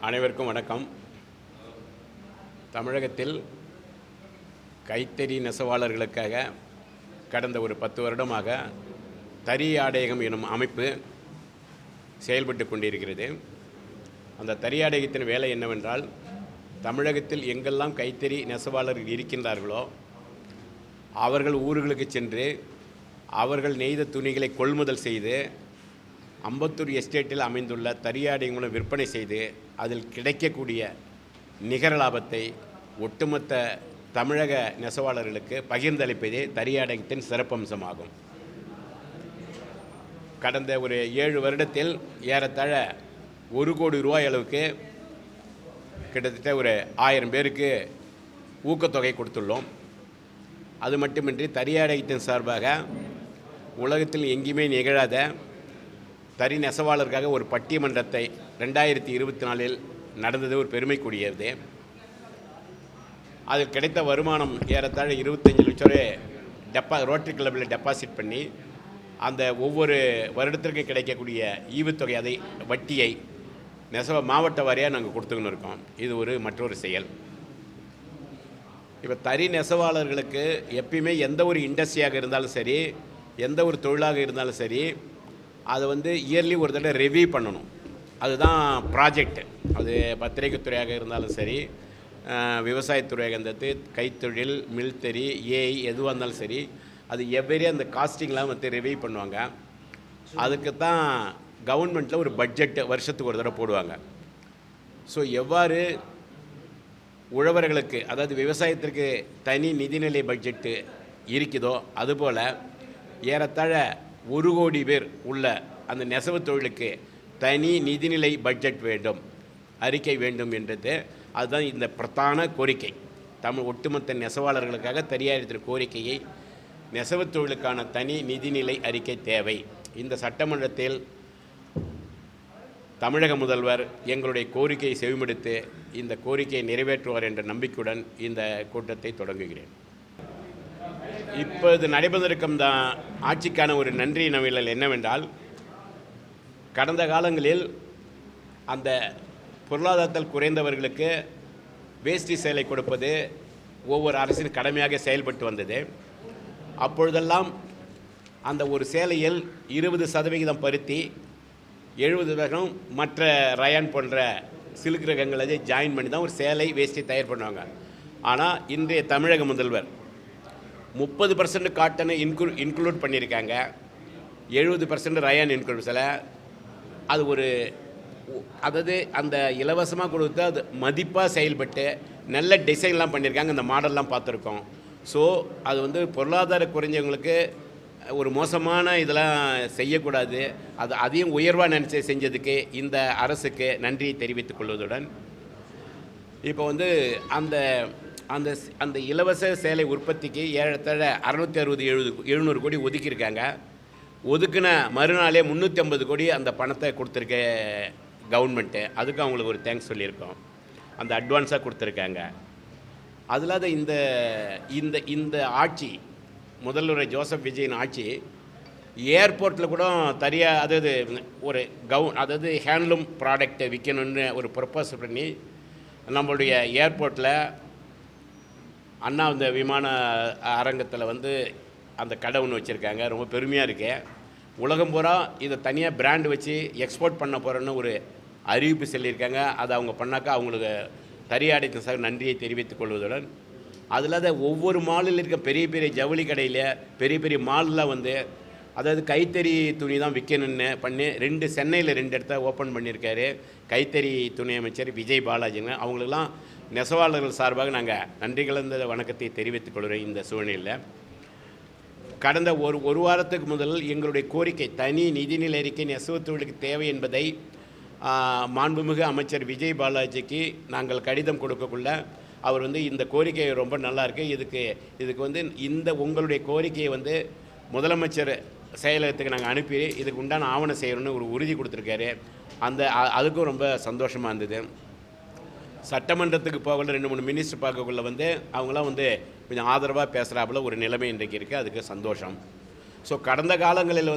அனைவருக்கும் வணக்கம். தமிழகத்தில் கைத்தறி நெசவாளர்களுக்காக கடந்த ஒரு 10 வருடமாக தறி ஆடையகம் எனும் அமைப்பு செயல்பட்டு கொண்டிருக்கிறது. அந்த தறி ஆடையகத்தின் வேலை என்னவென்றால், தமிழகத்தில் எங்கெல்லாம் கைத்தறி நெசவாளர்கள் இருக்கின்றார்களோ அவர்கள் ஊர்களுக்கு சென்று அவர்கள் நெய்த துணிகளை கொள்முதல் செய்து அம்பத்தூர் எஸ்டேட்டில் அமைந்துள்ள தறியாடை மூலம் விற்பனை செய்து அதில் கிடைக்கக்கூடிய நிகர லாபத்தை ஒட்டுமொத்த தமிழக நெசவாளர்களுக்கு பகிர்ந்தளிப்பதே தறியாடகத்தின் சிறப்பம்சமாகும். கடந்த ஒரு 7 வருடத்தில் ஏறத்தாழ 1 கோடி ரூபாய் அளவுக்கு கிட்டத்தட்ட ஒரு 1000 பேருக்கு ஊக்கத்தொகை கொடுத்துள்ளோம். அது மட்டுமின்றி தறியாடகத்தின் சார்பாக உலகத்தில் எங்கேயுமே நிகழாத தறி நெசவாளருக்காக ஒரு பட்டிமன்றத்தை 2024 நடந்தது ஒரு பெருமைக்குரியது. அதில் கிடைத்த வருமானம் ஏறத்தாழ 25 லட்சம் ரூபாய் ரோட்டரி கிளப்பில் டெபாசிட் பண்ணி அந்த ஒவ்வொரு வருடத்திற்கும் கிடைக்கக்கூடிய ஈவுத்தொகை அதை வட்டியை மாவட்ட வாரியாக நாங்கள் கொடுத்துக்கின்னு இருக்கோம். இது மற்றொரு செயல். இப்போ தறி நெசவாளர்களுக்கு எப்பயுமே எந்த ஒரு இண்டஸ்ட்ரியாக இருந்தாலும் சரி, எந்த ஒரு தொழிலாக இருந்தாலும் சரி, அதை இயர்லி ஒரு தடவை ரிவ்யூ பண்ணணும். அதுதான் ப்ராஜெக்ட். அது பத்திரிகை துறையாக இருந்தாலும் சரி, விவசாயத்துறையாக இருந்தது, கைத்தொழில், மில்தறி, ஏஐ எதுவாக இருந்தாலும் சரி, அது எவ்வளோ அந்த காஸ்டிங்லாம் ரிவ்யூ பண்ணுவாங்க. அதுக்கு தான் கவர்மெண்ட்டில் ஒரு பட்ஜெட்டு வருஷத்துக்கு ஒரு தடவை போடுவாங்க. ஸோ எவ்வாறு உழவர்களுக்கு, அதாவது விவசாயத்திற்கு தனி நிதிநிலை பட்ஜெட்டு இருக்குதோ அதுபோல் ஏறத்தாழ 1 கோடி பேர் உள்ள அந்த நெசவு தொழிலுக்கு தனி நிதிநிலை பட்ஜெட் வேண்டும், அறிக்கை வேண்டும் என்றது அதுதான் இந்த பிரதான கோரிக்கை. ஒட்டுமொத்த நெசவாளர்களுக்காக தறியாடகத்தின் கோரிக்கையை நெசவு தொழிலுக்கான தனி நிதிநிலை அறிக்கை தேவை. இந்த சட்டமன்றத்தில் தமிழக முதல்வர் எங்களுடைய கோரிக்கையை செவிமடுத்து இந்த கோரிக்கையை நிறைவேற்றுவார் என்ற நம்பிக்கையுடன் இந்த கூட்டத்தை தொடங்குகிறேன். இப்போது நடைபெற்றிருக்கும் ஆட்சிக்கான ஒரு நன்றி நவிழல் என்னவென்றால், கடந்த காலங்களில் அந்த பொருளாதாரத்தில் குறைந்தவர்களுக்கு வேஷ்டி சேலை கொடுப்பது ஒவ்வொரு அரசின் கடமையாக செயல்பட்டு வந்தது. அப்பொழுதெல்லாம் அந்த ஒரு சேலையில் 20% பருத்தி, 70% மற்ற ரயான் போன்ற சில்க் ரகங்களை ஜாயின் பண்ணி தான் ஒரு சேலை வேஷ்டி தயார் பண்ணுவாங்க. ஆனால் இன்றைய தமிழக முதல்வர் 30% காட்டனை இன்க்ளூட் பண்ணியிருக்காங்க, 70% ரயான் இன்க்ளூட். அது அதாவது அந்த இலவசமாக கொடுத்து அது மதிப்பாக செயல்பட்டு நல்ல டிசைன்லாம் பண்ணியிருக்காங்க. அந்த மாடல்லாம் பார்த்துருக்கோம். ஸோ அது பொருளாதார குறைஞ்சவங்களுக்கு ஒரு மோசமான இதெல்லாம் செய்யக்கூடாது. அதையும் உயர்வாக நினச்சி செஞ்சதுக்கு இந்த அரசுக்கு நன்றியை தெரிவித்துக் கொள்வதுடன், இப்போ அந்த அந்த அந்த இலவச சேலை உற்பத்திக்கு ஏறத்தாழ 660-700 கோடி ஒதுக்கியிருக்காங்க. ஒதுக்கின மறுநாளே 350 கோடி அந்த பணத்தை கொடுத்துருக்க கவர்மெண்ட்டு. அதுக்கு அவங்களுக்கு ஒரு தேங்க்ஸ் சொல்லியிருக்கோம். அந்த அட்வான்ஸாக கொடுத்துருக்காங்க. அதில் இந்த இந்த இந்த ஆட்சி, முதல்வர் ஜோசப் விஜயின் ஆட்சி, ஏர்போர்ட்டில் கூட அதாவது ஒரு அதாவது ஹேண்ட்லூம் ப்ராடக்டை விற்கணுன்னு ஒரு ப்ரப்போஸ் பண்ணி நம்மளுடைய ஏர்போர்ட்டில் அண்ணா விமான அரங்கத்தில் அந்த கடை ஒன்று வச்சுருக்காங்க. ரொம்ப பெருமையாக இருக்கு. உலகம் பூரா இதை தனியாக பிராண்டு வச்சு எக்ஸ்போர்ட் பண்ண போகிறோன்னு ஒரு அறிவிப்பு சொல்லியிருக்காங்க. அதை அவங்க பண்ணாக்கா அவங்களுக்கு தறியாடகத்தின் சார் நன்றியை தெரிவித்துக் கொள்வதுடன், அதில் ஒவ்வொரு மாலில் இருக்க பெரிய பெரிய ஜவுளி கடையில், பெரிய பெரிய மாலில் அதாவது கைத்தறி துணி தான் விற்கணுன்னு பண்ணி சென்னையில் 2 இடத்த ஓப்பன் பண்ணியிருக்காரு கைத்தறி துணி அமைச்சர் விஜய் பாலாஜிங்க. அவங்களுக்கெல்லாம் நெசவாளர்கள் சார்பாக நாங்கள் நன்றி கலந்த வணக்கத்தை தெரிவித்துக் கொள்கிறோம். இந்த சூழ்நிலையில் கடந்த ஒரு வாரத்துக்கு முதல் எங்களுடைய கோரிக்கை தனி நிதிநிலை அறிக்கை நெசவு தொழிலுக்கு தேவை என்பதை மாண்புமிகு அமைச்சர் விஜய் பாலாஜிக்கு நாங்கள் கடிதம் கொடுக்கக்குள்ள அவர் இந்த கோரிக்கை ரொம்ப நல்லா இருக்குது, இதுக்கு இந்த உங்களுடைய கோரிக்கையை முதலமைச்சர் செயலகத்துக்கு நாங்கள் அனுப்பி இதுக்கு உண்டான ஆவணம் செய்யணும்னு ஒரு உறுதி கொடுத்துருக்காரு. அதுக்கும் ரொம்ப சந்தோஷமாக இருந்தது. சட்டமன்றத்துக்கு போகல 2-3 மினிஸ்டர் பார்க்கக்குள்ள அவங்களாம் கொஞ்சம் ஆதரவாக பேசுகிறாப்புல ஒரு நிலைமை இன்றைக்கு இருக்குது. அதுக்கு சந்தோஷம். ஸோ கடந்த காலங்களில்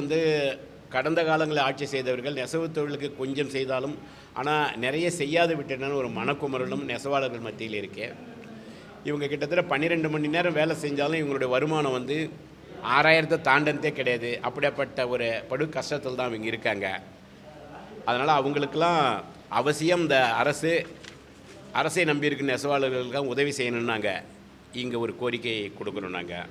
கடந்த காலங்களில் ஆட்சி செய்தவர்கள் நெசவு தொழிலுக்கு கொஞ்சம் செய்தாலும் ஆனால் நிறைய செய்யாது விட்டன ஒரு மனக்குமரலும் நெசவாளர்கள் மத்தியில் இருக்கு. இவங்க கிட்டத்தட்ட 12 மணி நேரம் வேலை செஞ்சாலும் இவங்களுடைய வருமானம் வந்து 6000 தாண்டதே கிடையாது. அப்படிப்பட்ட ஒரு படு கஷ்டத்தில் தான் இவங்க இருக்காங்க. அதனால் அவங்களுக்கெல்லாம் அவசியம் இந்த அரசை நம்பியிருக்க நெசவாளர்களுக்கு உதவி செய்யணும்னு நாங்கள் இங்கே ஒரு கோரிக்கை கொடுக்குறோம். நாங்கள்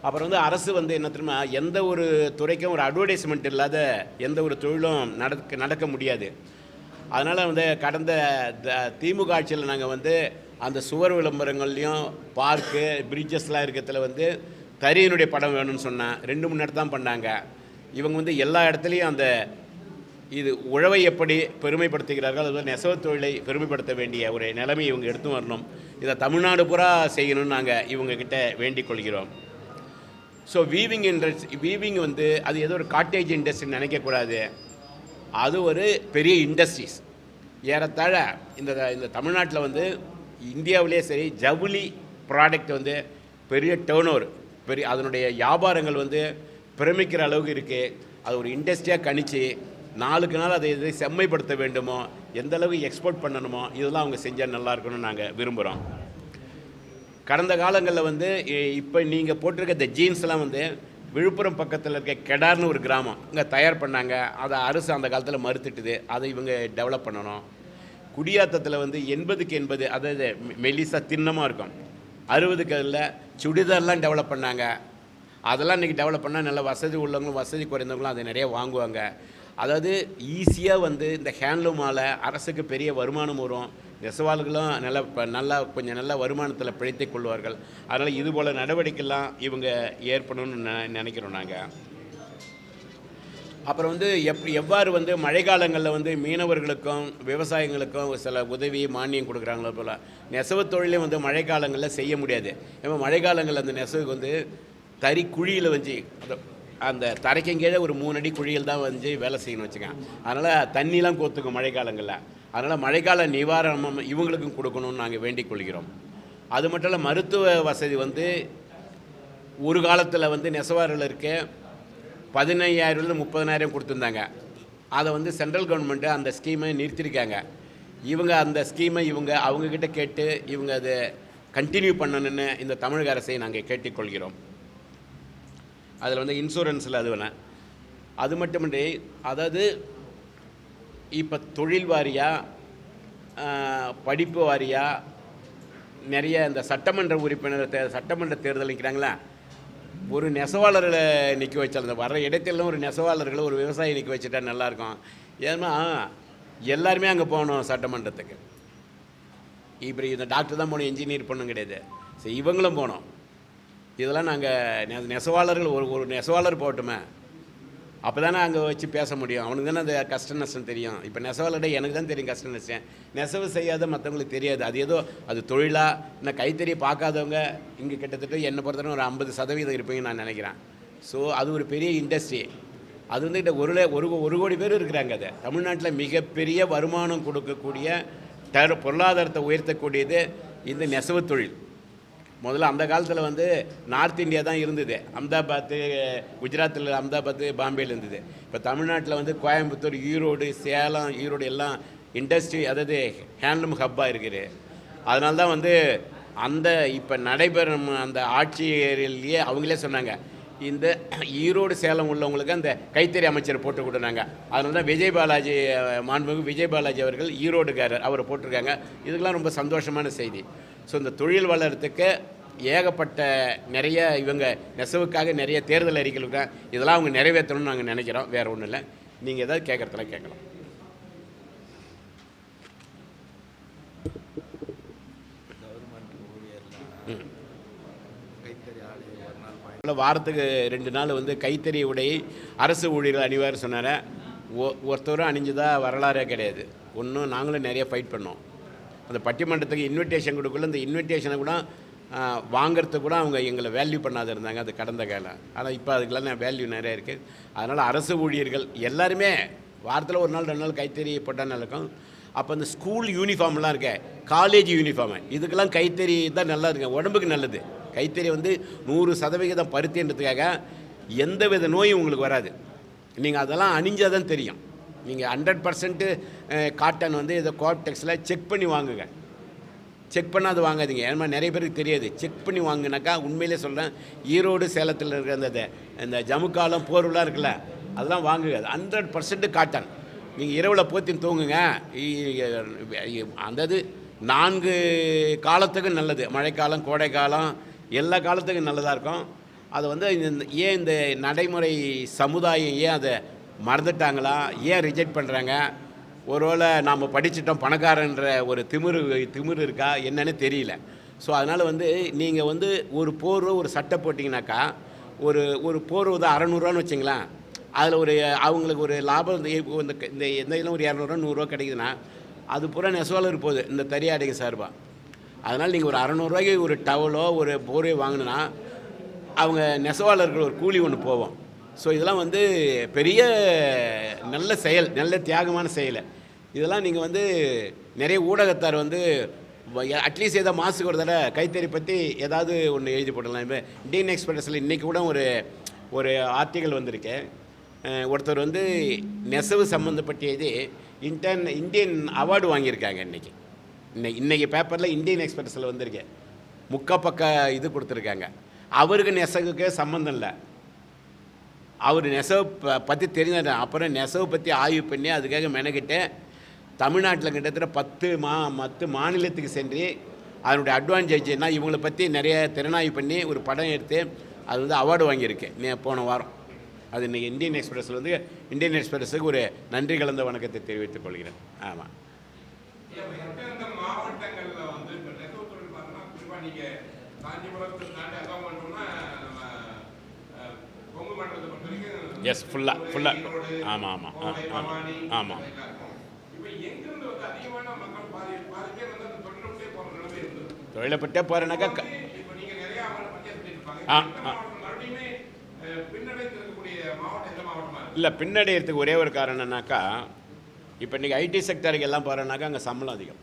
அப்புறம் வந்து அரசு வந்து என்ன தெரியுமா, எந்த ஒரு துறைக்கும் ஒரு அட்வர்டைஸ்மெண்ட் இல்லாத எந்த ஒரு தொழிலும் நடக்க முடியாது. அதனால் வந்து கடந்த திமுக ஆட்சியில் நாங்கள் வந்து அந்த சுவர் விளம்பரங்கள்லையும் பார்க்கு பிரிட்ஜஸ்லாம் இருக்கிறதுல வந்து தறியினுடைய படம் வேணும்னு சொன்னேன். 2-3 இடத்து தான் பண்ணாங்க. இவங்க வந்து எல்லா இடத்துலையும் அந்த இது உழவை எப்படி பெருமைப்படுத்துகிறார்கள், அதுபோல் நெசவு தொழிலை பெருமைப்படுத்த வேண்டிய ஒரு நிலைமை இவங்க எடுத்து வரணும். இதை தமிழ்நாடு பூரா செய்யணும்னு நாங்கள் இவங்கக்கிட்ட வேண்டிக் கொள்கிறோம். ஸோ வீவிங் வந்து அது ஏதோ ஒரு காட்டேஜ் இண்டஸ்ட்ரின்னு நினைக்கக்கூடாது. அது ஒரு பெரிய இண்டஸ்ட்ரீஸ். ஏறத்தாழ இந்த தமிழ்நாட்டில் வந்து இந்தியாவிலே சரி ஜவுளி ப்ராடக்ட் வந்து பெரிய டேர்ன் பெரிய அதனுடைய வியாபாரங்கள் வந்து பிரமிக்கிற அளவுக்கு இருக்குது. அது ஒரு இண்டஸ்ட்ரியாக கணிச்சு நாளுக்கு நாள் அதை எதை செம்மைப்படுத்த வேண்டுமோ, எந்த அளவுக்கு எக்ஸ்போர்ட் பண்ணணுமோ இதெல்லாம் அவங்க செஞ்சால் நல்லா இருக்கணும்னு நாங்கள் விரும்புகிறோம். கடந்த காலங்களில் வந்து இப்போ நீங்கள் போட்டிருக்க இந்த ஜீன்ஸ்லாம் வந்து விழுப்புரம் பக்கத்தில் இருக்க கெடார்னு ஒரு கிராமம் இங்கே தயார் பண்ணாங்க. அதை அரசு அந்த காலத்தில் மறுத்துட்டுது. அதை இவங்க டெவலப் பண்ணணும். குடியாத்தத்தில் வந்து 80க்கு 80 அதாவது மெலிசா தின்னமாக இருக்கும். 60க்கு அதில் சுடிதார்லாம் டெவலப் பண்ணாங்க. அதெல்லாம் இன்றைக்கி டெவலப் பண்ணால் நல்ல வசதி உள்ளவங்களும் வசதி குறைந்தவங்களும் அதை நிறைய வாங்குவாங்க. அதாவது ஈஸியாக வந்து இந்த ஹேண்ட்லூமால் அரசுக்கு பெரிய வருமானம் வரும். நெசவாளர்களும் நல்லா கொஞ்சம் நல்ல வருமானத்தில் பிழைத்து கொள்வார்கள். அதனால் இதுபோல் நடவடிக்கைலாம் இவங்க ஏற்படணும்னு நினைக்கிறோம் நாங்கள். அப்புறம் வந்து எவ்வாறு வந்து மழை காலங்களில் வந்து மீனவர்களுக்கும் விவசாயிகளுக்கும் சில உதவி மானியம் கொடுக்குறாங்களோ போல் நெசவு தொழிலே வந்து மழை காலங்களில் செய்ய முடியாது. ஏன்னா மழை காலங்களில் அந்த நெசவுக்கு வந்து தறி குழியில் வச்சு அந்த தரைக்கும் கீழே ஒரு 3 அடி குழியில் தான் வந்து வேலை செய்யணும் வச்சுக்கேன். அதனால் தண்ணிலாம் கோத்துக்கும் மழை காலங்களில். அதனால் மழைக்கால நிவாரணம் இவங்களுக்கும் கொடுக்கணும்னு நாங்கள் வேண்டிக் கொள்கிறோம். அது மட்டும் இல்லை, மருத்துவ வசதி வந்து ஒரு காலத்தில் வந்து நெசவாளர்களுக்கு 15,000 30,000 கொடுத்துருந்தாங்க. அதை வந்து சென்ட்ரல் கவர்மெண்ட்டு அந்த ஸ்கீமை நிறுத்தியிருக்காங்க. இவங்க அந்த ஸ்கீமை அவங்கக்கிட்ட கேட்டு இவங்க அதை கண்டினியூ பண்ணணுன்னு இந்த தமிழக அரசை நாங்கள் கேட்டுக்கொள்கிறோம். அதில் வந்து இன்சூரன்ஸில் அது வேணாம். அது மட்டுமின்றி அதாவது இப்போ தொழில் வாரியாக படிப்பு வாரியாக நிறைய இந்த சட்டமன்ற உறுப்பினர் சட்டமன்ற தேர்தல் நிற்கிறாங்களா, ஒரு நெசவாளர்களை நிற்க வச்சால் இந்த வர இடத்துல ஒரு நெசவாளர்களை ஒரு விவசாயி நிற்க வச்சுட்டா நல்லாயிருக்கும். ஏன்னா எல்லாருமே அங்கே போகணும் சட்டமன்றத்துக்கு. இப்படி இந்த டாக்டர் தான் போகணும், இன்ஜினியர் பண்ணணும் கிடையாது. சரி, இவங்களும் போகணும். இதெல்லாம் நாங்கள் நெசவாளர்கள் ஒரு நெசவாளர் போகட்டுமே, அப்போ தானே அங்கே வச்சு பேச முடியும். அவனுக்கு தானே அந்த கஷ்ட நஷ்டம் தெரியும். இப்போ நெசவாளர்கிட்ட எனக்கு தான் தெரியும் கஷ்ட நஷ்டம். நெசவு செய்யாத மற்றவங்களுக்கு தெரியாது. அது ஏதோ அது தொழிலாக இன்னும் கைத்தறியை பார்க்காதவங்க இங்கே கிட்டத்தட்ட என்னை பொறுத்தவரை ஒரு 50% இருப்பீங்கன்னு நான் நினைக்கிறேன். ஸோ அது ஒரு பெரிய இண்டஸ்ட்ரி. அது வந்து கிட்ட ஒரு கோடி பேர் இருக்கிறாங்க. அது தமிழ்நாட்டில் மிகப்பெரிய வருமானம் கொடுக்கக்கூடிய பொருளாதாரத்தை உயர்த்தக்கூடியது இந்த நெசவு தொழில். முதல்ல அந்த காலத்தில் வந்து நார்த் இந்தியா தான் இருந்தது. அஹமதாபாத்து, குஜராத்தில் அஹமதாபாத்து, பாம்பேயில் இருந்தது. இப்போ தமிழ்நாட்டில் வந்து கோயம்புத்தூர், ஈரோடு, சேலம், ஈரோடு எல்லாம் இண்டஸ்ட்ரி, அதாவது ஹேண்ட்லூம் ஹப்பாக இருக்குது. அதனால தான் வந்து அந்த இப்போ நடைபெறும் அந்த ஆட்சியிலேயே அவங்களே சொன்னாங்க, இந்த ஈரோடு சேலம் உள்ளவங்களுக்கு அந்த கைத்தறி அமைச்சர் போட்டு கொடுத்தாங்க. அதனால தான் மாண்புமிகு விஜய் பாலாஜி அவர்கள் ஈரோடுக்காரர் அவரை போட்டிருக்காங்க. இதுக்கெல்லாம் ரொம்ப சந்தோஷமான செய்தி. ஸோ இந்த தொழில் வளர்கிறதுக்கு ஏகப்பட்ட நிறைய இவங்க நெசவுக்காக நிறைய தேர்தல் அறிக்கைகள் இதெல்லாம் அவங்க நிறைவேற்றணும்னு நாங்கள் நினைக்கிறோம். வேறு ஒன்றும் இல்லை. நீங்கள் ஏதாவது கேட்குறதுல கேட்கலாம். வாரத்துக்கு 2 நாள் வந்து கைத்தறி உடை அரசு ஊழியர்கள் அணிவார் சொன்னார். ஒருத்தரும் அணிஞ்சுதான் வரலாறே கிடையாது. ஒன்றும் நாங்களும் நிறைய ஃபைட் பண்ணோம். அந்த பட்டிமன்றத்துக்கு இன்விடேஷன் கொடுக்கல, இந்த இன்விடேஷனை கூட வாங்கிறதுக்கு கூட அவங்க எங்களை வேல்யூ பண்ணாத இருந்தாங்க. அது கடந்த காலம். ஆனால் இப்போ அதுக்கெல்லாம் வேல்யூ நிறைய இருக்குது. அதனால் அரசு ஊழியர்கள் எல்லாருமே வாரத்தில் 1 நாள் 2 நாள் கைத்தறி போட்டால் நடக்கும். அப்போ அந்த ஸ்கூல் யூனிஃபார்ம்லாம் இருக்க, காலேஜ் யூனிஃபார்மு, இதுக்கெல்லாம் கைத்தறி தான் நல்லா இருக்குங்க, உடம்புக்கு நல்லது. கைத்தறி வந்து 100% பருத்தின்றதுக்காக எந்த வித நோயும் உங்களுக்கு வராது. நீங்கள் அதெல்லாம் அணிஞ்சால் தான் தெரியும். நீங்கள் 100% காட்டன் வந்து இதை கோஆப்டெக்ஸில் செக் பண்ணி வாங்குங்க. செக் பண்ணாது வாங்காதீங்க. ஏன்னா நிறைய பேருக்கு தெரியாது. செக் பண்ணி வாங்கினாக்கா உண்மையிலே சொல்கிறேன், ஈரோடு சேலத்தில் இருக்கிற இந்த ஜமுக்காலம் போர்வெலாம் இருக்குல்ல, அதெல்லாம் வாங்குங்க. அது 100% காட்டன். நீங்கள் இரவில் போத்தின்னு தூங்குங்க. அந்த 4 காலத்துக்கும் நல்லது. மழைக்காலம், கோடைக்காலம், எல்லா காலத்துக்கும் நல்லதாக இருக்கும். அது வந்து ஏன் இந்த நடைமுறை சமுதாயம் ஏன் அதை மறந்துட்டாங்களா, ஏன் ரிஜெக்ட் பண்ணுறாங்க? ஒருவேளை நாம் படிச்சிட்டோம் பணக்காரன்ற ஒரு திமிரு இருக்கா என்னன்னு தெரியல. ஸோ அதனால் வந்து நீங்கள் வந்து ஒரு போர்வை ஒரு சட்டை போட்டிங்கனாக்கா, ஒரு போர்வை தான் 600ரூவான்னு வச்சிங்களேன். அதில் அவங்களுக்கு ஒரு லாபம் இந்த இதெல்லாம் ஒரு 200 100 கிடைக்குதுன்னா அது பூரா நெசவாளர் போகுது இந்த தறியாடைங்க சார்பாக. அதனால் நீங்கள் ஒரு 600 ரூபாய்க்கு ஒரு டவலோ ஒரு போர்வையோ வாங்கினா அவங்க நெசவாளர்கள் ஒரு கூலி ஒன்று போவோம். ஸோ இதெல்லாம் வந்து பெரிய நல்ல செயல், நல்ல தியாகமான செயல். இதெல்லாம் நீங்கள் வந்து நிறைய ஊடகத்தார் வந்து அட்லீஸ்ட் ஏதாவது மாதத்துக்கு ஒரு தடவை கைத்தறி பற்றி ஏதாவது ஒன்று எழுதி போடலாம். இப்போ இந்தியன் எக்ஸ்பிரஸில் இன்றைக்கி கூட ஒரு ஆர்டிக்கல் வந்திருக்கு. ஒருத்தர் வந்து நெசவு சம்மந்தப்பட்ட இது இந்தியன் அவார்டு வாங்கியிருக்காங்க. இன்றைக்கி பேப்பரில் இந்தியன் எக்ஸ்பிரஸில் வந்திருக்கேன். பக்க இது கொடுத்துருக்காங்க. அவருக்கு நெசவுக்கே சம்மந்தம் இல்லை. அவர் நெசவு பற்றி தெரிஞ்சார். அப்புறம் நெசவு பற்றி ஆய்வு பண்ணி அதுக்காக மெனக்கிட்டு தமிழ்நாட்டில் கிட்டத்தட்ட 10 மாநிலத்துக்கு சென்று அதனுடைய அட்வான்டேஜ் என்ன இவங்களை பற்றி நிறைய திறனாய்வு பண்ணி ஒரு படம் எடுத்து அது வந்து அவார்டு வாங்கியிருக்கேன் போன வாரம். அது இன்றைக்கி இந்தியன் எக்ஸ்பிரஸில் வந்து இந்தியன் எக்ஸ்பிரஸுக்கு ஒரு நன்றி கலந்த வணக்கத்தை தெரிவித்துக் கொள்கிறேன். ஆமாம். எஸ் ஃபுல்லாக ஆமாம். தொழிலை பற்றே போகிறேன்னாக்கா இல்லை, பின்னடைகிறதுக்கு ஒரே ஒரு காரணம்னாக்கா, இப்போ இன்றைக்கி ஐடி செக்டருக்கு எல்லாம் போகிறோன்னாக்கா அங்கே சம்பளம் அதிகம்.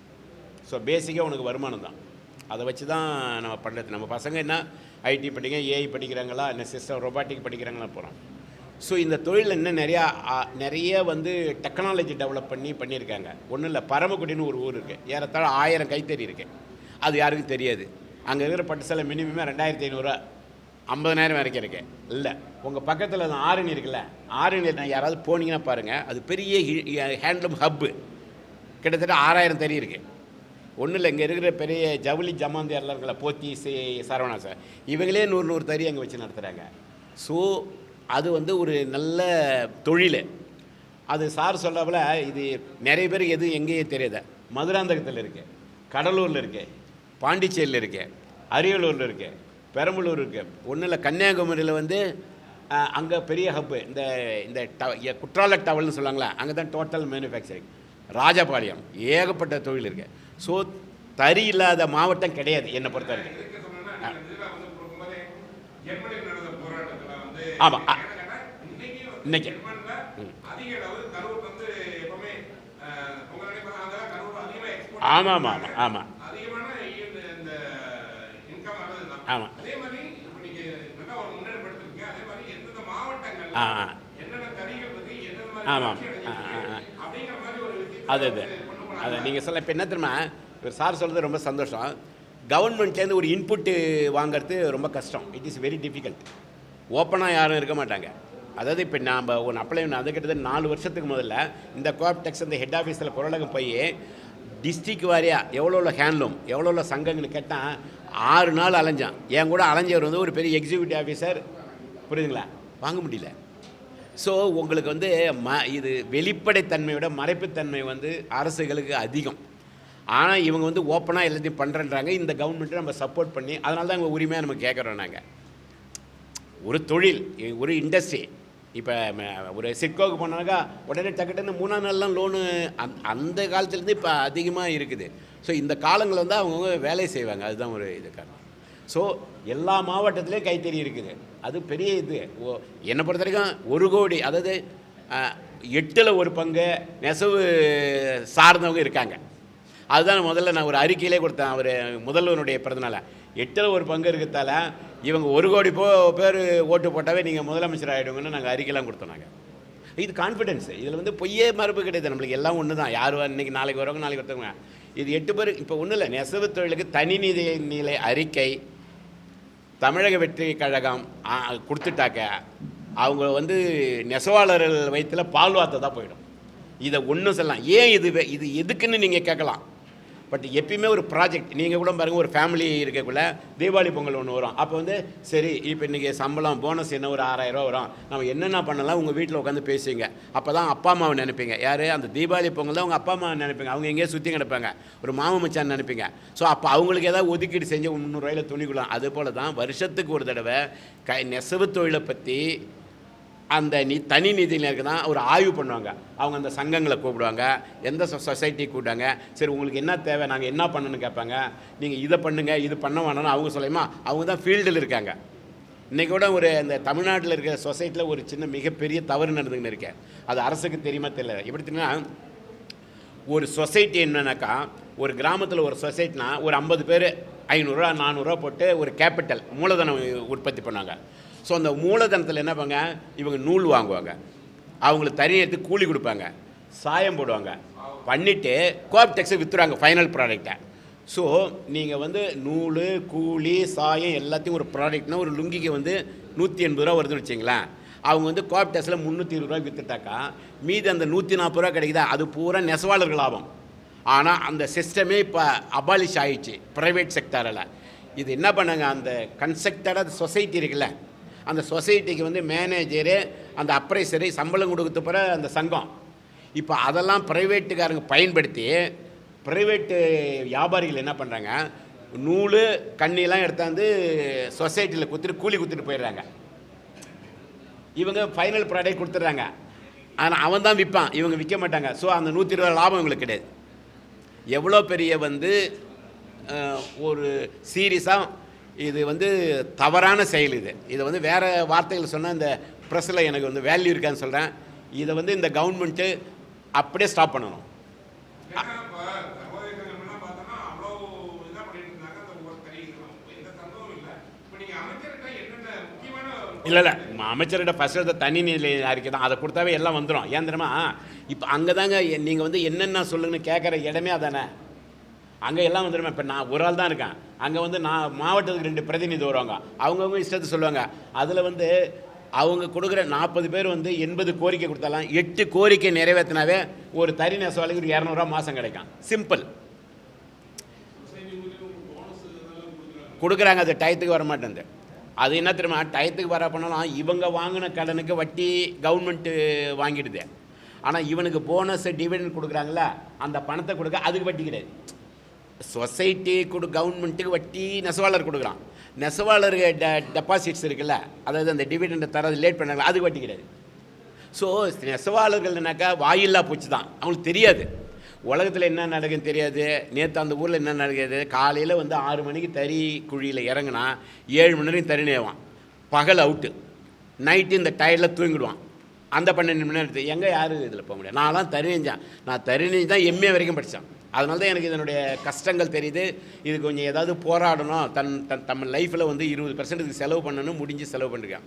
ஸோ பேசிக்காக உனக்கு வருமானம் தான். அதை வச்சு தான் நம்ம பண்ணுறது. நம்ம பசங்க என்ன ஐடி படிக்க, ஏஐ படிக்கிறாங்களா, என்ன சிஸ்டம் ரொபாட்டிக் படிக்கிறாங்களா போகிறோம். ஸோ இந்த தொழிலில் இன்னும் நிறைய வந்து டெக்னாலஜி டெவலப் பண்ணியிருக்காங்க. ஒன்றும் இல்லை, பரமக்குடின்னு ஒரு ஊர் இருக்குது. ஏறத்தாழ 1000 கைத்தறி இருக்குது. அது யாருக்கும் தெரியாது. அங்கே இருக்கிற பட்டு சேலை மினிமமே 2500 50,000 வரைக்கும் இருக்கு. இல்லை, உங்கள் பக்கத்தில் அந்த ஆரணி இருக்குல்ல, ஆரணி நான் யாராவது போனீங்கன்னா பாருங்கள், அது பெரிய ஹேண்ட்லூம் ஹப்பு. கிட்டத்தட்ட 6000 தறி இருக்குது. ஒன்றும் இல்லை, இங்கே இருக்கிற பெரிய ஜவுளி ஜமாந்தியாரெலாம் இருக்கல, போத்தி சரவணா சார், இவங்களே 100 தறி அங்கே வச்சு நடத்துகிறாங்க. ஸோ அது வந்து ஒரு நல்ல தொழில். அது சார் சொல்கிறப்பல இது நிறைய பேருக்கு எதுவும் எங்கேயே தெரியாத. மதுராந்தகத்தில் இருக்குது, கடலூரில் இருக்குது, பாண்டிச்சேரியில் இருக்குது, அரியலூரில் இருக்குது, பெரம்பலூர் இருக்குது. ஒன்றும் இல்லை, கன்னியாகுமரியில் வந்து அங்கே பெரிய ஹப்பு. இந்த குற்றால டவல்னு சொல்லுவாங்களா, அங்கே தான் டோட்டல் மேனுஃபேக்சரிங். ராஜபாளையம் ஏகப்பட்ட தொழில் இருக்குது. ஸோ தறி இல்லாத மாவட்டம் கிடையாது என்னை பொறுத்த வரைக்கும். ஆமாம், இன்னைக்கு ஆமாம் ஆமாம் அது நீங்கள் சொல்ல. இப்போ என்ன தெரியுமா, ஒரு சார் சொல்கிறது ரொம்ப சந்தோஷம். கவர்மெண்ட்லேருந்து ஒரு இன்புட்டு வாங்கிறது ரொம்ப கஷ்டம். It is very difficult. ஓப்பனாக யாரும் இருக்க மாட்டாங்க. அதாவது இப்போ நாம் ஒன்று அப்ளை பண்ண, அது கிட்டத்தட்ட 4 வருஷத்துக்கு முதல்ல இந்த கோஆப்டெக்ஸ் இந்த ஹெட் ஆஃபீஸில் குரலகம் போய் டிஸ்ட்ரிக் வாரியாக எவ்வளோ ஹேண்ட்லூம் எவ்வளோ சங்கங்கன்னு கேட்டால் 6 நாள் அலைஞ்சான். என் கூட அலைஞ்சவர் வந்து ஒரு பெரிய எக்ஸிக்யூட்டிவ் ஆஃபீஸர், புரியுதுங்களா, வாங்க முடியல. ஸோ உங்களுக்கு வந்து இது வெளிப்படைத்தன்மையோட மறைப்புத்தன்மை வந்து அரசுகளுக்கு அதிகம். ஆனால் இவங்க வந்து ஓப்பனாக எல்லாத்தையும் பண்ணுறன்றாங்க. இந்த கவர்மெண்ட்டை நம்ம சப்போர்ட் பண்ணி அதனால தான் அவங்க உரிமையாக நம்ம கேட்குறோம். நாங்கள் ஒரு தொழில், ஒரு இண்டஸ்ட்ரி. இப்போ ஒரு சிட்கோவுக்கு போனாக்கா உடனே டக்குன்னு 3ஆம் நாள்லாம் லோனு அந்த காலத்துலேருந்து இப்போ அதிகமாக இருக்குது. ஸோ இந்த காலங்களில் வந்து அவங்க வேலை செய்வாங்க. அதுதான் ஒரு இது காரணம். ஸோ எல்லா மாவட்டத்துலேயும் கைத்தறி இருக்குது. அது பெரிய இது. என்னை பொறுத்த வரைக்கும் 1 கோடி, அதாவது 8ல் 1 பங்கு நெசவு சார்ந்தவங்க இருக்காங்க. அதுதான் முதல்ல நான் ஒரு அறிக்கையிலே கொடுத்தேன். அவர் முதல்வனுடைய பிறந்தநாள 8ல் 1 பங்கு இருக்கிறதால இவங்க 1 கோடி பேர் ஓட்டு போட்டாவே நீங்கள் முதலமைச்சர் ஆகிடுங்கன்னு நாங்கள் அறிக்கையெல்லாம் கொடுத்தோம். நாங்கள் இது கான்ஃபிடென்ஸ். இதில் வந்து பொய்யே மரபு கிடையாது. நம்மளுக்கு எல்லாம் ஒன்று தான். யார் இன்றைக்கி நாளைக்கு வரவங்க நாளைக்கு ஒருத்தவங்க. இது 8 பேர் இப்போ ஒன்றும் இல்லை. நெசவு தொழிலுக்கு தனி நிலை அறிக்கை தமிழக வெற்றி கழகம் கொடுத்துட்டாக்க அவங்க வந்து நெசவாளர்கள் வயிற்றில் பால் வார்த்தை தான் போயிடும். இதை ஒன்றும் சொல்லலாம். ஏன் இது எதுக்குன்னு நீங்கள் கேட்கலாம். பட் எப்பயுமே ஒரு ப்ராஜெக்ட் நீங்கள் கூட பாருங்கள், ஒரு ஃபேமிலி இருக்கக்குள்ள தீபாவளி பொங்கல் ஒன்று வரும். அப்போ வந்து சரி இப்போ இன்றைக்கி சம்பளம் போனஸ் என்ன ஒரு 6000 ரூபா வரும், நம்ம என்னென்ன பண்ணலாம் உங்கள் வீட்டில் உட்காந்து பேசுவீங்க. அப்போ தான் அப்பா அம்மாவை நினைப்பீங்க. யார் அந்த தீபாவளி பொங்கல் தான் உங்கள் அப்பா அம்மாவை நினைப்பீங்க. அவங்க எங்கேயோ சுற்றி கிடப்பாங்க, ஒரு மாம மச்சான் நினைப்பீங்க. ஸோ அப்போ அவங்களுக்கு ஏதாவது ஒதுக்கீடு செஞ்சு 300 ரூபாயில் துணிக்கலாம். அது போல் தான் வருஷத்துக்கு ஒரு தடவை நெசவு தொழிலை பற்றி அந்த தனி நிதியினருக்கு தான் ஒரு ஆய்வு பண்ணுவாங்க. அவங்க அந்த சங்கங்களை கூப்பிடுவாங்க, எந்த சொசைட்டி கூப்பிட்டாங்க, சரி உங்களுக்கு என்ன தேவை, நாங்கள் என்ன பண்ணணும்னு கேட்பாங்க. நீங்கள் இதை பண்ணுங்கள், இது பண்ண வேணும்னு அவங்க சொல்லுமா. அவங்க தான் ஃபீல்டில் இருக்காங்க. இன்றைக்கி கூட ஒரு இந்த தமிழ்நாட்டில் இருக்கிற சொசைட்டியில் ஒரு சின்ன மிகப்பெரிய தவறு நடந்துக்கின்னு இருக்கேன். அது அரசுக்கு தெரியுமா தெரியல. எப்படி தெரியுமா, ஒரு சொசைட்டி என்னன்னாக்கா, ஒரு கிராமத்தில் ஒரு சொசைட்டினா ஒரு 50 பேர் 500 ரூபா 400 ரூபா போட்டு ஒரு கேபிட்டல் மூலதனம் உற்பத்தி பண்ணாங்க. ஸோ அந்த மூலதனத்தில் என்ன பண்ணுங்க, இவங்க நூல் வாங்குவாங்க, அவங்களுக்கு தனி எடுத்து கூலி கொடுப்பாங்க, சாயம் போடுவாங்க, பண்ணிவிட்டு கோஆப்டெக்ஸை விற்றுறாங்க ஃபைனல் ப்ராடக்டை. ஸோ நீங்கள் வந்து நூல் கூலி சாயம் எல்லாத்தையும் ஒரு ப்ராடக்ட்னா ஒரு லுங்கிக்கு வந்து 180 ரூபா வருதுன்னு வச்சிங்களேன். அவங்க வந்து கோஆப்டெக்ஸில் 320 ரூபா விற்றுட்டாக்கா மீது அந்த 140 ரூபா கிடைக்குதா, அது பூரா நெசவாளர்கள் லாபம். ஆனால் அந்த சிஸ்டமே இப்போ அபாலிஷ் ஆகிடுச்சு ப்ரைவேட் செக்டாரில். இது என்ன பண்ணாங்க, அந்த கன்ஸ்ட்ரக்டடாக சொசைட்டி இருக்குல்ல, அந்த சொசைட்டிக்கு வந்து மேனேஜரு அந்த அப்ரைசரு சம்பளம் கொடுத்து போகிற அந்த சங்கம், இப்போ அதெல்லாம் ப்ரைவேட்டுக்காரங்க பயன்படுத்தி ப்ரைவேட்டு வியாபாரிகள் என்ன பண்ணுறாங்க, நூல் கண்ணிலாம் எடுத்தாந்து சொசைட்டியில் கொடுத்துட்டு கூலி கொடுத்துட்டு போயிடுறாங்க. இவங்க ஃபைனல் ப்ராடக்ட் கொடுத்துட்றாங்க. ஆனால் அவன் தான் விற்பான், இவங்க விற்க மாட்டாங்க. ஸோ அந்த 120 ரூபா லாபம் இவங்களுக்கு கிடையாது. எவ்வளோ பெரிய வந்து ஒரு சீரியஸாக இது வந்து தவறான செயல். இதை வந்து வேறு வார்த்தைகள் சொன்னால் இந்த ப்ரெஸ்ஸில் எனக்கு வந்து வேல்யூ இருக்கான்னு சொல்கிறேன். இதை வந்து இந்த கவர்மெண்ட்டு அப்படியே ஸ்டாப் பண்ணணும். இல்லை அமைச்சர்கிட்ட ஃபஸ்ட்டு தனி நிலை அறிக்கை தான், அதை கொடுத்தாவே எல்லாம் வந்துடும். ஏன் தெரியுமா, இப்போ அங்கே தாங்க நீங்கள் வந்து என்னென்ன சொல்லுங்கன்னு கேட்குற இடமே அதானே. அங்கே எல்லாம் வந்துடுமே. இப்போ நான் ஒரு ஆள் தான் இருக்கேன், அங்கே வந்து நான் மாவட்டத்துக்கு 2 பிரதிநிதி வருவாங்க, அவங்கவுங்க இஷ்டத்தை சொல்லுவாங்க. அதில் வந்து அவங்க கொடுக்குற 40 பேர் வந்து 80 கோரிக்கை கொடுத்தாலாம் 8 கோரிக்கை நிறைவேற்றினாவே ஒரு தறி நெசவாளிக்கு ஒரு 200 ரூபா மாதம் கிடைக்கும். சிம்பிள் கொடுக்குறாங்க. அது டயத்துக்கு வர மாட்டேங்குது. அது என்ன தெரியுமா, டயத்துக்கு வர பண்ணலாம். இவங்க வாங்கின கடனுக்கு வட்டி கவர்மெண்ட்டு வாங்கிடுது. ஆனால் இவனுக்கு போனஸ் டிவிடெண்ட் கொடுக்குறாங்களா, அந்த பணத்தை கொடுக்க அதுக்கு வட்டி கிடையாது. சொசைட்டி கவர்மெண்ட்டுக்கு வட்டி நெசவாளர் கொடுக்குறான். நெசவாளருக்கு டெபாசிட்ஸ் இருக்குல்ல, அதாவது அந்த டிவிடெண்டை தரது லேட் பண்ணாங்களா, அதுக்கு வட்டி கிடையாது. ஸோ நெசவாளர்கள்னாக்கா வாயில்லா பூச்சி தான். அவங்களுக்கு தெரியாது உலகத்தில் என்ன நடக்குன்னு தெரியாது. நேற்று அந்த ஊரில் என்ன நடக்குது, காலையில் வந்து 6 மணிக்கு தறி குழியில் இறங்கினா 7 மணி நேரம் தறி நேவான், பகல் அவுட்டு, நைட்டு இந்த டயரில் தூங்கிடுவான். அந்த 12 மணி நேரத்து எங்கே யார் இதில் போக முடியாது. நான்லாம் தறி நெஞ்சேன். நான் தறி நெஞ்சு தான் MA வரைக்கும் படித்தேன். அதனால தான் எனக்கு இதனுடைய கஷ்டங்கள் தெரியுது. இது கொஞ்சம் ஏதாவது போராடணும், தம் லைஃப்பில் வந்து 20% செலவு பண்ணணும், முடிஞ்சு செலவு பண்ணிருக்கேன்.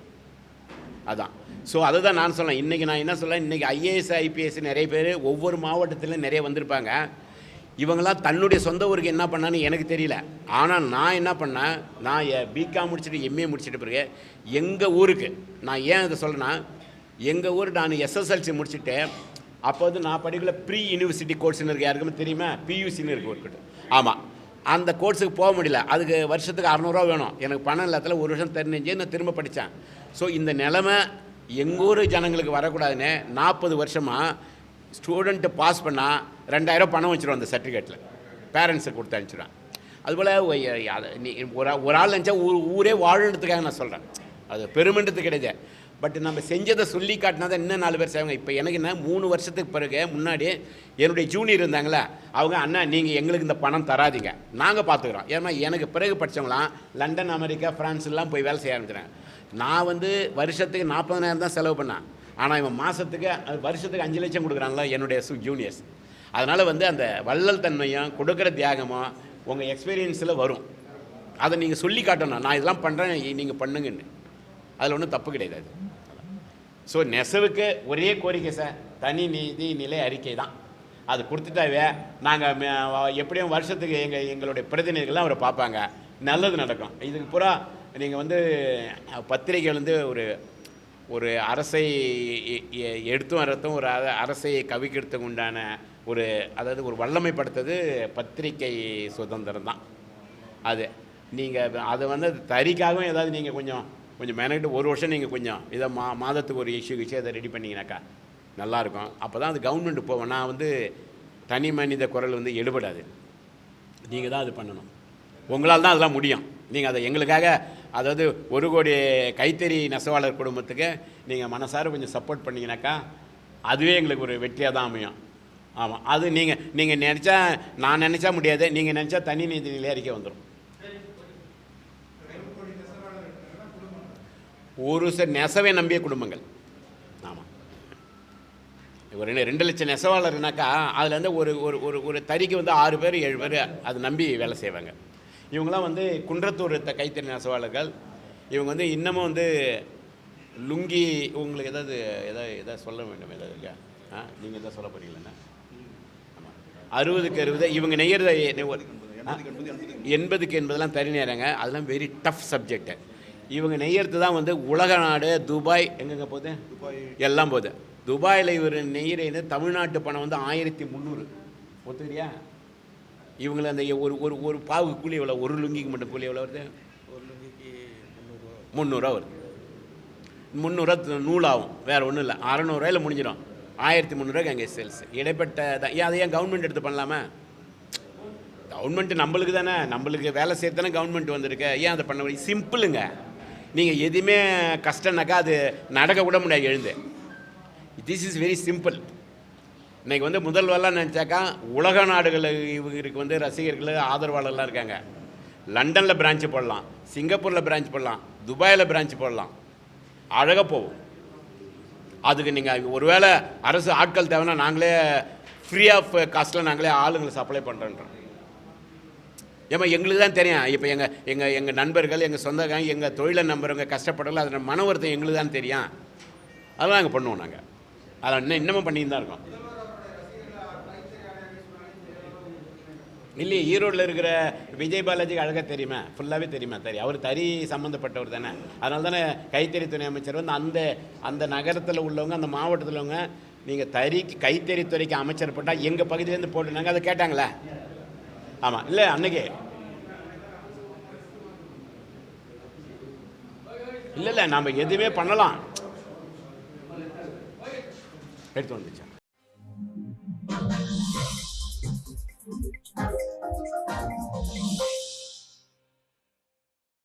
அதான். ஸோ அதை தான் நான் சொன்னேன். இன்றைக்கி நான் என்ன சொல்லேன், இன்றைக்கி IAS IPS நிறைய பேர் ஒவ்வொரு மாவட்டத்திலும் நிறைய வந்திருப்பாங்க. இவங்களாம் தன்னுடைய சொந்த ஊருக்கு என்ன பண்ணான்னு எனக்கு தெரியல. ஆனால் நான் என்ன பண்ணேன், நான் BCom முடிச்சுட்டு MA முடிச்சுட்டு பிறகு எங்கள் ஊருக்கு நான் ஏன் இதை சொல்கிறேன்னா, எங்கள் ஊர் நான் SSLC முடிச்சுட்டு அப்போ வந்து நான் படிக்கல ப்ரீ யூனிவர்சிட்டி கோர்ஸ்னு இருக்குது, யாருக்குமே தெரியுமா, PUCன்னு இருக்குது இருக்கட்டும். ஆமாம், அந்த கோர்ஸுக்கு போக முடியல. அதுக்கு வருஷத்துக்கு 600 ரூபா வேணும். எனக்கு பணம் இல்லாததில் 1 வருஷம் தெரிஞ்சு நான் திரும்ப படித்தேன். ஸோ இந்த நிலமை எங்கள் ஊர் ஜனங்களுக்கு வரக்கூடாதுன்னு 40 வருஷமாக ஸ்டூடெண்ட்டு பாஸ் பண்ணால் 2000 பணம் வச்சுருவோம் அந்த சர்டிஃபிகேட்டில், பேரண்ட்ஸுக்கு கொடுத்து அனுப்பிச்சிடுவேன். அதுபோல் நீ ஒரு ஆள் நினச்சா ஊரே வாழணுன்றதுக்காக நான் சொல்கிறேன், அது பெருமன்றதுக்கு கிடையாது. பட் நம்ம செஞ்சதை சொல்லி காட்டினா தான் இன்னும் 4 பேர் செய்வாங்க. இப்போ எனக்கு என்ன 3 வருஷத்துக்கு பிறகு முன்னாடி என்னுடைய ஜூனியர் இருந்தாங்களே, அவங்க அண்ணா நீங்கள் எங்களுக்கு இந்த பணம் தராதிங்க, நாங்கள் பார்த்துக்குறோம். ஏன்னா எனக்கு பிறகு படித்தவங்களாம் லண்டன், அமெரிக்கா, ஃப்ரான்ஸ்லாம் போய் வேலை செய்ய ஆரம்பிச்சிடுறேன். நான் வந்து வருஷத்துக்கு 40,000 தான் செலவு பண்ணேன். ஆனால் இவன் வருஷத்துக்கு 5 லட்சம் கொடுக்குறாங்களா என்னுடைய ஜூனியர்ஸ். அதனால் வந்து அந்த வள்ளல் தன்மையும் கொடுக்குற தியாகமும் உங்கள் எக்ஸ்பீரியன்ஸில் வரும். அதை நீங்கள் சொல்லி காட்டணும், நான் இதெல்லாம் பண்ணுறேன் நீங்கள் பண்ணுங்கன்னு. அதில் ஒன்றும் தப்பு கிடையாது. ஸோ நெசவுக்கு ஒரே கோரிக்கை சார், தனி நிதி நிலை அறிக்கை தான். அது கொடுத்துட்டாவே நாங்கள் எப்படியும் வருஷத்துக்கு எங்களுடைய பிரதிநிதிகள்லாம் அவரை பார்ப்பாங்க, நல்லது நடக்கும். இதுக்கு பூரா நீங்கள் வந்து பத்திரிகைகள் வந்து ஒரு அரசை எடுத்தும் வரத்தும் ஒரு அரசை கவிக்கிறதுக்கு உண்டான அதாவது ஒரு வல்லமைப்படுத்துறது பத்திரிகை சுதந்திரம் தான். அது நீங்கள் அதை வந்து தறிக்காகவும் ஏதாவது நீங்கள் கொஞ்சம் மேனேஜ் ஒரு வருஷம் நீங்கள் கொஞ்சம் இதை மாதத்துக்கு ஒரு விஷயத்தை ரெடி பண்ணிங்கனாக்கா நல்லாயிருக்கும். அப்போ தான் அது கவர்மெண்ட் போவோம். நான் வந்து தனி மனித குரல் வந்து எடுபடாது, நீங்கள் தான் அது பண்ணணும். உங்களால் தான் அதெல்லாம் முடியும். நீங்கள் அதை எங்களுக்காக, அதாவது 1 கோடி கைத்தறி நெசவாளர் குடும்பத்துக்கு நீங்கள் மனசார கொஞ்சம் சப்போர்ட் பண்ணிங்கனாக்கா அதுவே எங்களுக்கு ஒரு வெற்றியாக தான் அமையும். ஆமாம், அது நீங்கள் நினச்சா, நான் நினச்சா முடியாது, நீங்கள் நினச்சா தனி நீதி நிலை அறிக்கை வந்துடும். ஒரு சில நெசவை நம்பிய குடும்பங்கள். ஆமாம், ஒரு 2 லட்சம் நெசவாளர்னாக்கா அதில் வந்து ஒரு தறிக்கு வந்து 6 பேர் 7 பேர் அதை நம்பி வேலை செய்வாங்க. இவங்களாம் வந்து குன்றத்தூர் கைத்தறி நெசவாளர்கள். இவங்க வந்து இன்னமும் வந்து லுங்கி, உங்களுக்கு எதாவது சொல்ல வேண்டும், ஏதாவது இருக்கா? நீங்கள் எதாவது சொல்ல போகிறீங்களா? ஆமாம், 60க்கு 60 இவங்க நெய்யறத 80க்கு 80 தறி நேரங்க. அதெல்லாம் வெரி டஃப் சப்ஜெக்டு. இவங்க நெய்யறது தான் வந்து உலக நாடு, துபாய், எங்கெங்கே போகுது, எல்லாம் போகுது. துபாயில் இவர் நெய்யறது தமிழ்நாட்டு பணம் வந்து 1300. ஒத்துக்கிறியா? இவங்களை அந்த ஒரு பாவுக்கு கூலி எவ்வளோ? ஒரு லுங்கிக்கு மட்டும் கூலி எவ்வளோ வருது? ஒரு லுங்கிக்கு 300 வருது. 300 நூலாகும், வேறு ஒன்றும் இல்லை. 600 முடிஞ்சிடும். 1300 அங்கே சேல்ஸ். இடைப்பட்ட தான். அதை ஏன் கவர்மெண்ட் எடுத்து பண்ணலாமா? கவர்மெண்ட்டு நம்மளுக்கு தானே, நம்மளுக்கு வேலை செய்ய தானே கவர்மெண்ட் வந்திருக்கு. ஏன் அதை பண்ண முடியும்? சிம்பிளுங்க. நீங்கள் எதுவுமே கஷ்டம்னாக்கா அது நடக்க கூட முடியாது எழுந்து. This is very simple. இன்றைக்கி வந்து முதல்வரெலாம் நினச்சாக்கா உலக நாடுகளில் இவருக்கு வந்து ரசிகர்கள் ஆதரவாளர்லாம் இருக்காங்க. லண்டனில் பிரான்ச்சு போடலாம், சிங்கப்பூரில் பிரான்ச் போடலாம், துபாயில் பிரான்ச் போடலாம், அழகாக போகும். அதுக்கு நீங்கள் ஒருவேளை அரசு ஆட்கள் தேவைன்னா நாங்களே ஃப்ரீ ஆஃப் காஸ்ட்டில் நாங்களே ஆளுங்களை சப்ளை பண்ணுறோன்றோம். ஏமா எங்களுக்கு தான் தெரியும். இப்போ எங்கள் நண்பர்கள், எங்கள் சொந்தக்காரங்க, எங்கள் தொழிலை நம்புறவங்க கஷ்டப்படல, அதில் மன வருத்தம் எங்களுக்கு தான் தெரியும். அதெல்லாம் நாங்கள் பண்ணுவோம். நாங்கள் அதை இன்னமும் பண்ணிட்டு தான் இருக்கோம். இல்லையே, ஈரோடில் இருக்கிற விஜய் பாலாஜிக்கு அழகாக தெரியுமா? ஃபுல்லாகவே தெரியுமா? தெரியும். அவர் தறி சம்மந்தப்பட்டவர் தானே. அதனால தானே கைத்தறி துணை அமைச்சர் வந்து அந்த நகரத்தில் உள்ளவங்க, அந்த மாவட்டத்தில் உள்ளவங்க, நீங்கள் கைத்தறித்துறைக்கு அமைச்சர் போட்டால் எங்கள் பகுதியிலேருந்து போட்டுனாங்க. அதை கேட்டாங்களே. ஆமாம், இல்லை அன்னைக்கு இல்லை நாம் எதுவுமே பண்ணலாம். எடுத்து வந்துச்சு.